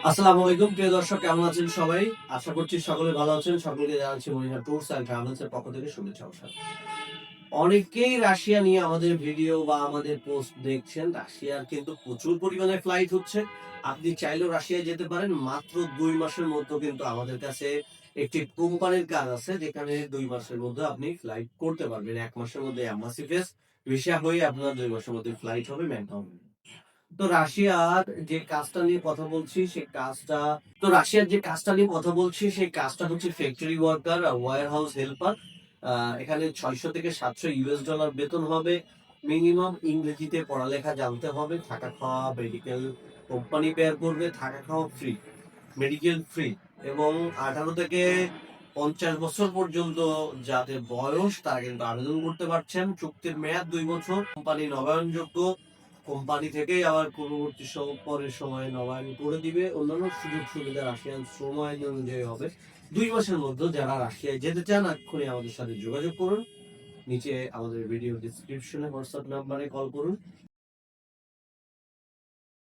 আসসালামু আলাইকুম প্রিয় দর্শক, কেমন আছেন সবাই? আশা করছি সকলে ভালো আছেন। সকলকে জানাচ্ছি মনিহার ট্যুরস অ্যান্ড ট্রাভেলস এর পক্ষ থেকে শুভেচ্ছা ও স্বাগত। অনেকেই রাশিয়া নিয়ে আমাদের ভিডিও বা আমাদের পোস্ট দেখছেন। রাশিয়ার কিন্তু প্রচুর পরিমাণে ফ্লাইট হচ্ছে। আপনি চাইলেও রাশিয়ায় যেতে পারেন। মাত্র ২ মাসের মধ্যে কিন্তু আমাদের কাছে একটি কোম্পানির কাজ আছে, যেখানে ২ মাসের মধ্যে আপনি ফ্লাইট করতে পারবেন। ১ মাসের মধ্যে এম্বাসি ফেস ভিসা হয়ে আপনার ২ মাসের মধ্যে ফ্লাইট হবে ম্যানকাউন। তো রাশিয়ার যে কাজটা নিয়ে কথা বলছি সেই কাজটা রাশিয়ার যে কাজটা নিয়ে কথা বলছি সেই কাজটা হচ্ছে ফ্যাক্টরি ওয়ার্কার আর ওয়্যার হাউস হেল্পার। এখানে ৬০০ থেকে ৭০০ ইউএস ডলার বেতন হবে। মিনিমাম ইংরেজিতে পড়ালেখা জানতে হবে। থাকা খাওয়া মেডিকেল কোম্পানি বের করবে, থাকা খাওয়া ফ্রি, মেডিকেল ফ্রি। এবং ১৮ থেকে ৫০ বছর পর্যন্ত যাদের বয়স তারা কিন্তু আবেদন করতে পারছেন। চুক্তির মেয়াদ ২ বছর, কোম্পানি নবায়নযোগ্য। কোম্পানি থেকেই আবার পরবর্তী পরের সময়ে নবায়ন করে দিবে। অন্যান্য সুযোগ সুবিধা রাশিয়ান শ্রম আইন অনুযায়ী হবে। ২ মাসের মধ্যে যারা রাশিয়ায় যেতে চান এক্ষুনি আমাদের সাথে যোগাযোগ করুন। নিচে আমাদের ভিডিও ডেসক্রিপশনে হোয়াটসঅ্যাপ নাম্বারে কল করুন।